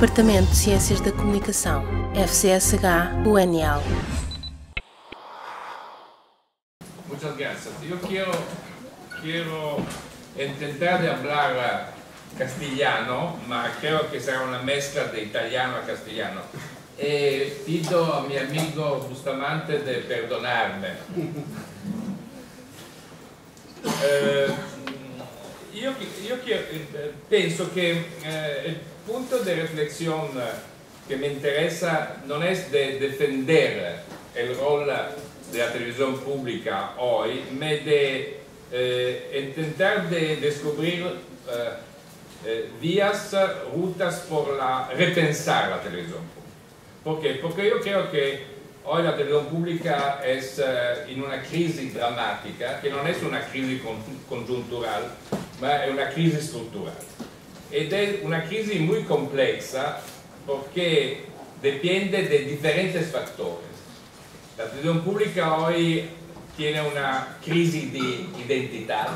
Departamento de Ciências da Comunicação, FCSH-UNL. Muchas gracias. Yo quiero intentar de hablar castellano, ma creo que será una mezcla de italiano a castellano. Pido a mi amigo Bustamante de perdonarme. Penso que el punto de reflexión que me interesa no es de defender el rol de la televisión pública hoy, sino de intentar de descubrir vías, rutas por repensar la televisión pública. ¿Por qué? Porque yo creo que hoy la televisión pública es en una crisis dramática, que no es una crisis conjuntural, ma es una crisis estructural. Ed è una crisi muy compleja porque depende de diferentes factores. La televisión pública hoy tiene una crisis de identidad,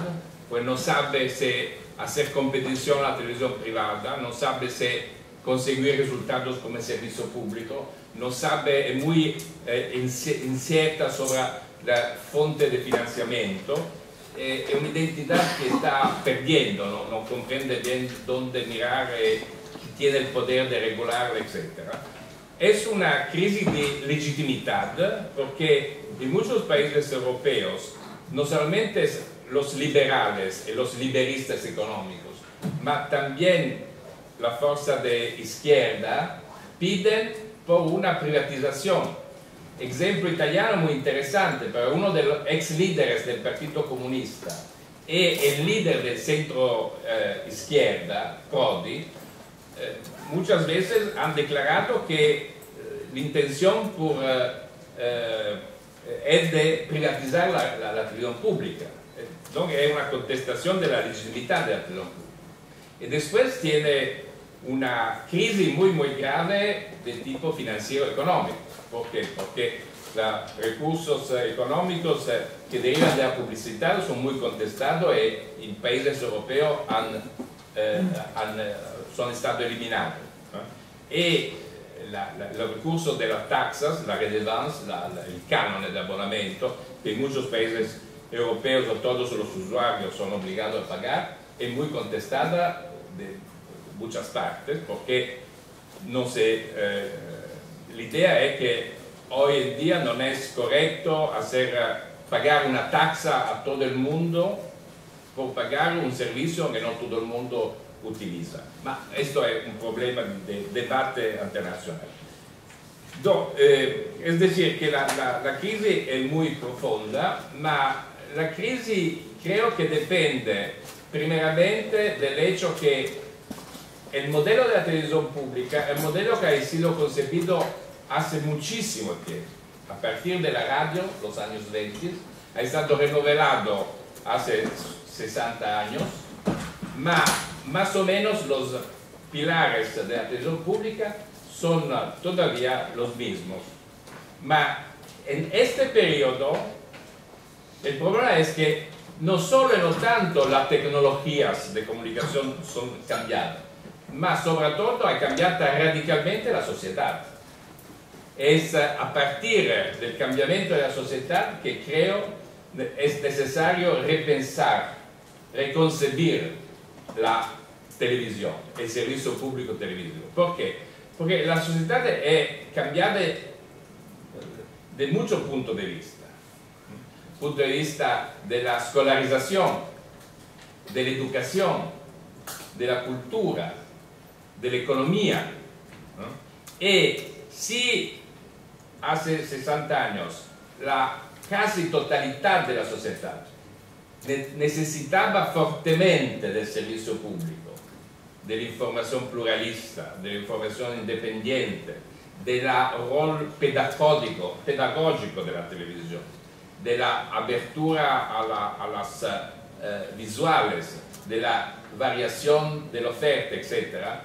pues no sabe si hacer competición a la televisión privada, no sabe si conseguir resultados como servicio público, no sabe, es muy incierta sobre la fuente de financiamiento, es una identidad que está perdiendo, no comprende bien dónde mirar, tiene el poder de regularla, etc. Es una crisis de legitimidad porque en muchos países europeos no solamente los liberales y los liberistas económicos, ma también la fuerza de izquierda piden por una privatización. Ejemplo italiano muy interesante, pero uno de los ex líderes del Partido Comunista y el líder del centro izquierda, Prodi, muchas veces han declarado que la intención es de privatizar la televisión pública. Entonces es una contestación de la legitimidad de la televisión pública. Y después tiene una crisis muy grave de tipo financiero económico. ¿Por qué? Porque los recursos económicos que derivan de la publicidad son muy contestados y en países europeos son estado eliminados. Y los recursos de las taxas, la redevance, el canon de abonamiento, que en muchos países europeos todos los usuarios son obligados a pagar, es muy contestada de muchas partes porque no sé, la idea es que hoy en día no es correcto pagar una taxa a todo el mundo por pagar un servicio que no todo el mundo utiliza. Ma esto es un problema de debate internacional. Es decir, que la crisis es muy profunda, ma la crisis creo que depende primeramente del hecho que el modelo de la televisión pública es un modelo que ha sido concebido hace muchísimo tiempo. A partir de la radio, los años 20, ha estado remodelado hace 60 años, ma más o menos los pilares de la televisión pública son todavía los mismos. Ma en este periodo, el problema es que no solo y no tanto las tecnologías de comunicación son cambiadas, ma sobre todo ha cambiado radicalmente la sociedad. Es a partir del cambiamiento de la sociedad que creo es necesario repensar, reconcebir la televisión, el servicio público televisivo. ¿Por qué? Porque la sociedad es cambiada de muchos puntos de vista. Punto de vista de la escolarización, de la educación, de la cultura, de la economía, ¿no? Y si hace 60 años la casi totalidad de la sociedad necesitaba fuertemente del servicio público, de la información pluralista, de la información independiente, del rol pedagógico de la televisión, de la apertura a las visuales, de la variación de la oferta, etc.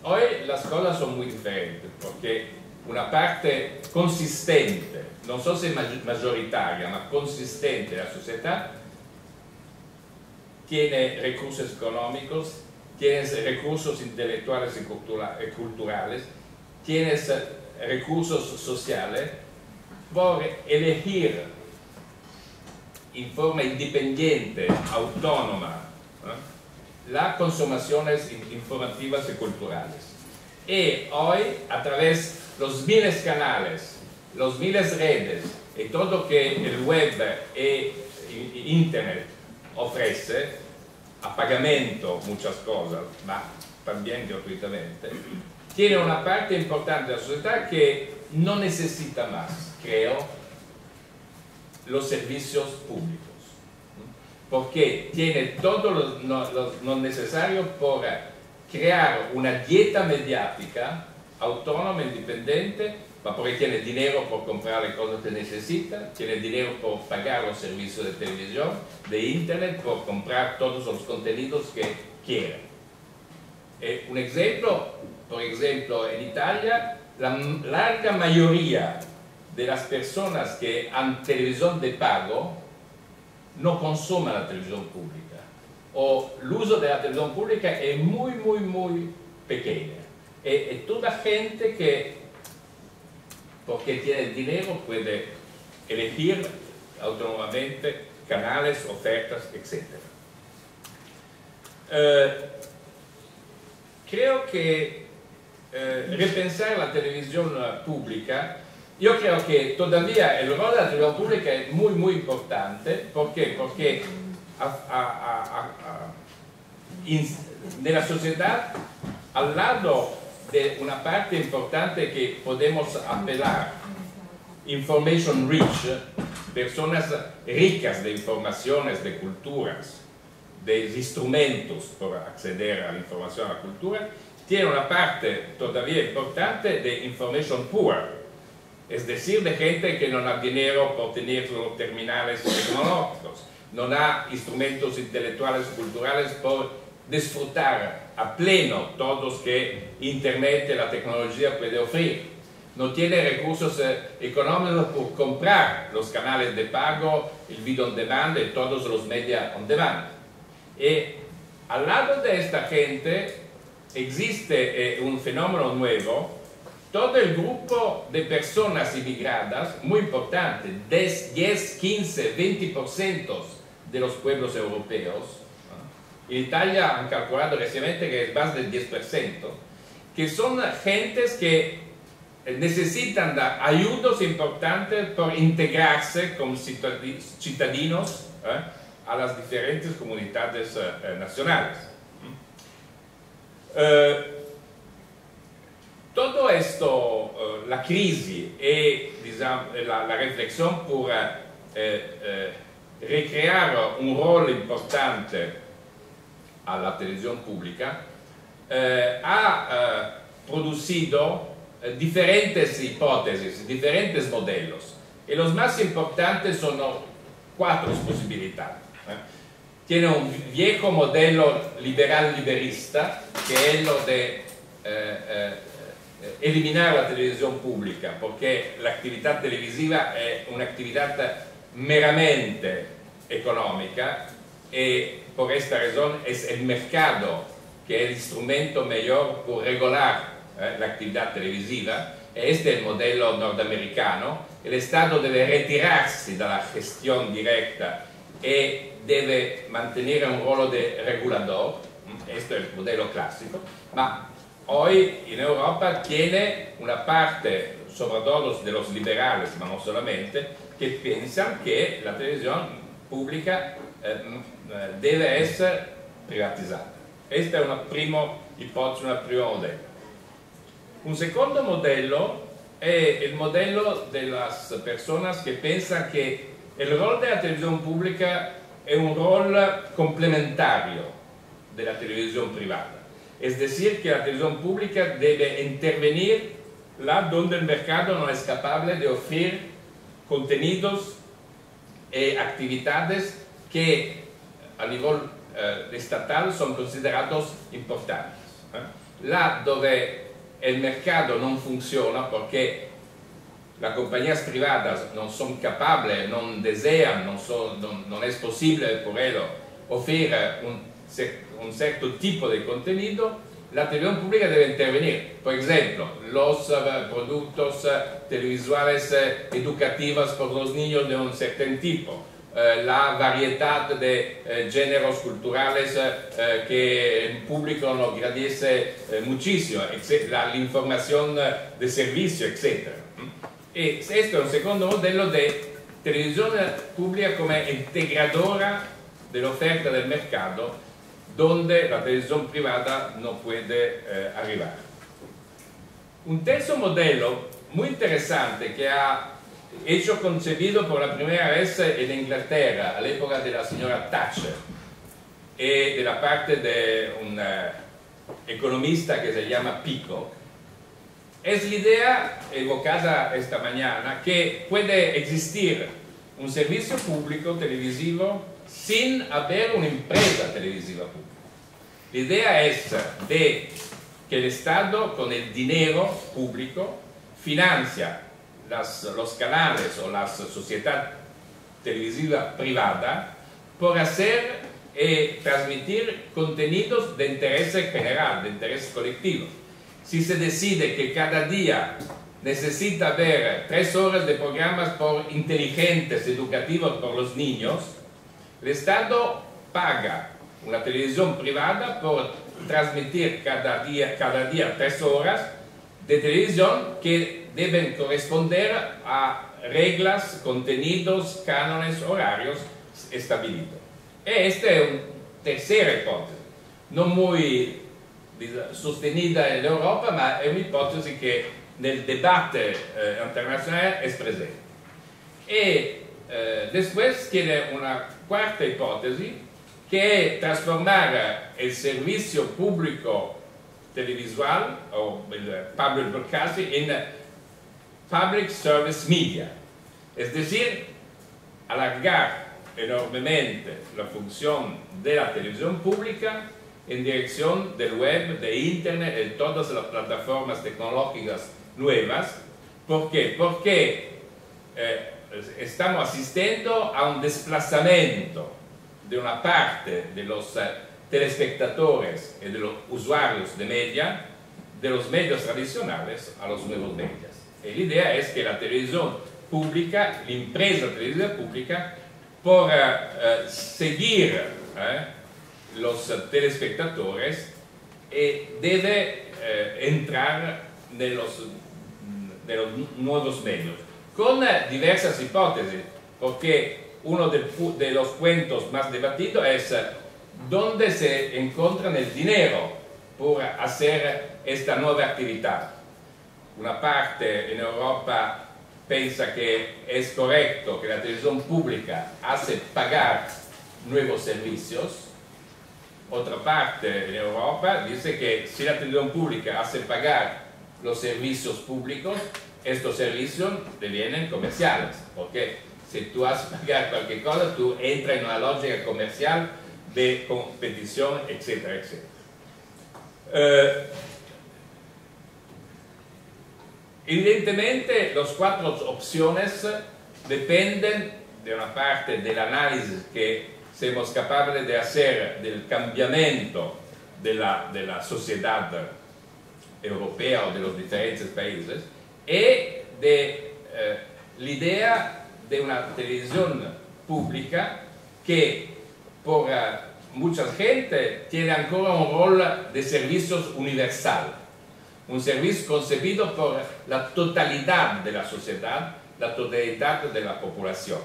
Hoy las cosas son muy diferentes porque una parte consistente, no so se mayoritaria, ma consistente de la sociedad tiene recursos económicos tienes recursos intelectuales y culturales, tienes recursos sociales, por elegir en forma independiente, autónoma, las consumaciones informativas y culturales. Y hoy, a través de los miles canales, los miles redes y todo lo que el web e internet ofrece, a pagamento muchas cosas, ma también gratuitamente, tiene una parte importante de la sociedad que no necesita más, creo, los servicios públicos, porque tiene todo lo necesario para crear una dieta mediática autónoma, independiente, porque tiene dinero por comprar las cosas que necesita, tiene dinero por pagar los servicios de televisión, de internet, por comprar todos los contenidos que quiera. Un ejemplo, por ejemplo, en Italia, la larga mayoría de las personas que han televisión de pago no consumen la televisión pública, o el uso de la televisión pública es muy pequeña. Es toda gente que, porque tiene dinero, puede elegir autónomamente canales, ofertas, etc. Creo que repensar la televisión pública, yo creo que todavía el rol de la televisión pública es muy importante. ¿Por qué? Porque en la sociedad, al lado de una parte importante que podemos apelar, information rich, personas ricas de informaciones, de culturas, de instrumentos para acceder a la información, a la cultura, tiene una parte todavía importante de information poor, es decir, de gente que no ha dinero por tener los terminales tecnológicos, no ha instrumentos intelectuales o culturales por disfrutar a pleno todos que Internet y la tecnología puede ofrecer. No tiene recursos económicos por comprar los canales de pago, el video on demand y todos los media on demand. Y al lado de esta gente existe un fenómeno nuevo, todo el grupo de personas inmigradas, muy importante, 10, 15, 20% de los pueblos europeos. En Italia han calculado recientemente que es más del 10%, que son gentes que necesitan ayudas importantes por integrarse como ciudadanos a las diferentes comunidades nacionales. Todo esto, la crisis y la reflexión por recrear un rol importante a la televisión pública ha producido diferentes hipótesis, diferentes modelos, y los más importantes son 4 posibilidades. Tiene un viejo modelo liberal-liberista, que es lo de eliminar la televisión pública, porque la actividad televisiva es una actividad meramente económica, y por esta razón es el mercado que es el instrumento mejor para regular la actividad televisiva. Este es el modelo norteamericano. El Estado debe retirarse de la gestión directa y debe mantener un rol de regulador. Este es el modelo clásico. Ma hoy en Europa tiene una parte, sobre todo de los liberales, pero no solamente, que piensan que la televisión pública debe ser privatizada. Esta es una prima ipotesi, un primo modello. Un secondo modello è il modello de las personas que piensan que el rol de la televisión pública es un rol complementario de la televisión privada. Es decir, que la televisión pública debe intervenir là donde el mercado no es capaz de ofrecer contenidos y actividades que a nivel estatal son considerados importantes. Là dove el mercado no funciona porque las compañías privadas no son capaces, no desean, no es posible por ello ofrecer un cierto tipo de contenido, la televisión pública debe intervenir. Por ejemplo, los productos televisuales educativos por los niños de un cierto tipo, la variedad de géneros culturales que el público no agradece muchísimo, la información de servicio, etc. Y este es un segundo modelo de televisión pública como integradora de la oferta del mercado, donde la televisión privada no puede arribar. Un tercer modelo muy interesante que ha hecho concebido por la primera vez en Inglaterra a la época de la señora Thatcher y de la parte de un economista que se llama Peacock, es la idea evocada esta mañana que puede existir un servicio público televisivo sin haber una empresa televisiva pública. La idea es de que el Estado con el dinero público financia los canales o las sociedades televisivas privadas por hacer y transmitir contenidos de interés general, de interés colectivo. Si se decide que cada día necesita ver 3 horas de programas inteligentes, educativos por los niños, el Estado paga una televisión privada por transmitir cada día 3 horas de televisión que deben corresponder a reglas, contenidos, cánones, horarios establecidos. Esta es una tercera hipótesis, no muy sostenida en Europa, ma è un'ipotesi che nel debate internazionale es presente. E después tiene una cuarta ipotesi, che è trasformare il servizio pubblico televisual o el public broadcasting in public service media, es decir, alargar enormemente la función de la televisión pública en dirección del web, de internet, de todas las plataformas tecnológicas nuevas. ¿Por qué? Porque estamos asistiendo a un desplazamiento de una parte de los telespectadores y de los usuarios de media, de los medios tradicionales a los nuevos medios. Y la idea es que la televisión pública, la empresa televisiva pública, por seguir los telespectadores, debe entrar en los nuevos medios, con diversas hipótesis, porque uno de los puntos más debatidos es dónde se encuentra el dinero por hacer esta nueva actividad. Una parte en Europa piensa que es correcto que la televisión pública hace pagar nuevos servicios. Otra parte en Europa dice que si la televisión pública hace pagar los servicios públicos, estos servicios devienen comerciales, porque si tú haces pagar cualquier cosa, tú entras en una lógica comercial de competición, etcétera, etcétera. Evidentemente, las 4 opciones dependen de una parte del análisis que seamos capaces de hacer del cambiamiento de la sociedad europea o de los diferentes países y de la idea de una televisión pública que por mucha gente tiene ancora un rol de servicios universal, un servicio concebido por la totalidad de la sociedad, la totalidad de la población.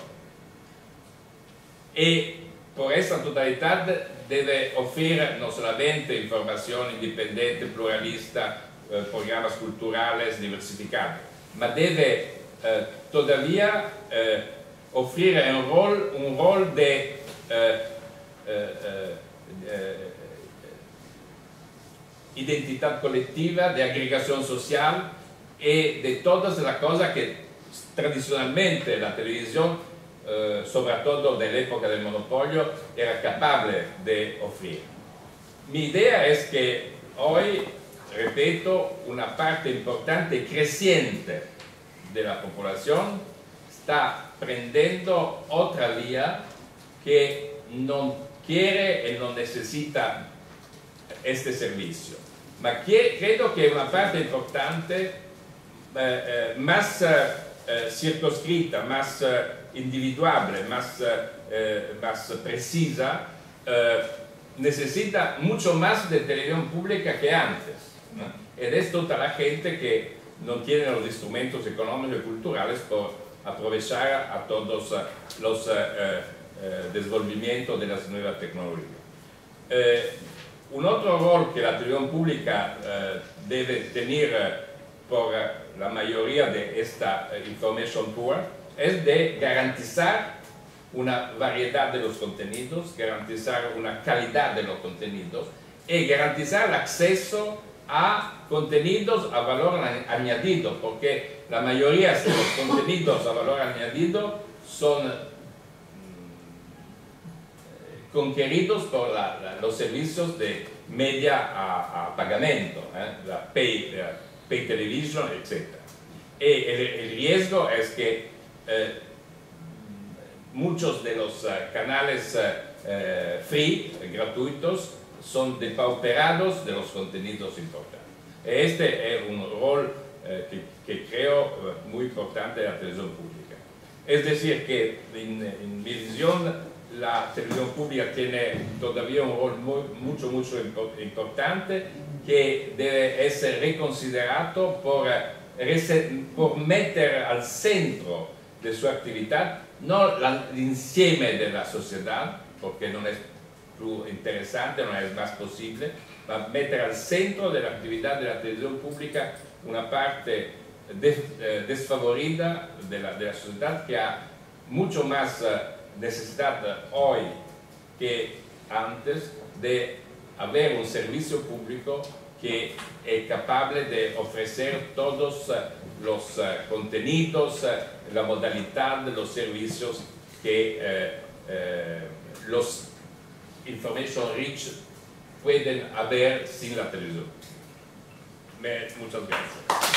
Y por esa totalidad debe ofrecer no solamente información independiente, pluralista, programas culturales diversificados, ma debe todavía ofrecer un rol de identidad colectiva, de agregación social y de todas las cosas que tradicionalmente la televisión, sobre todo de la época del monopolio, era capaz de ofrecer. Mi idea es que hoy, repito, una parte importante y creciente de la población está prendiendo otra vía que no quiere y no necesita este servicio. Ma credo que una parte importante, más circunscrita, más individuable, más precisa, necesita mucho más de televisión pública que antes, ¿no? Y es toda la gente que no tiene los instrumentos económicos y culturales por aprovechar a todos los desvolvimientos de las nuevas tecnologías. Un otro rol que la televisión pública debe tener por la mayoría de esta information pool es de garantizar una variedad de los contenidos, garantizar una calidad de los contenidos y garantizar el acceso a contenidos a valor añadido, porque la mayoría de los contenidos a valor añadido son conqueridos por los servicios de media a pagamento, la pay television, etc. Y el riesgo es que muchos de los canales free, gratuitos, son depauperados de los contenidos importantes. Este es un rol que creo muy importante de la televisión pública. Es decir, que en mi visión la televisión pública tiene todavía un rol mucho importante que debe ser reconsiderado por meter al centro de su actividad no l'insieme de la sociedad, porque no es más interesante, no es más posible, va a meter al centro de la actividad de la televisión pública una parte desfavorida de la sociedad que ha mucho más necesidad hoy que antes de haber un servicio público que es capaz de ofrecer todos los contenidos, la modalidad de los servicios que los information rich pueden haber sin la televisión. Muchas gracias.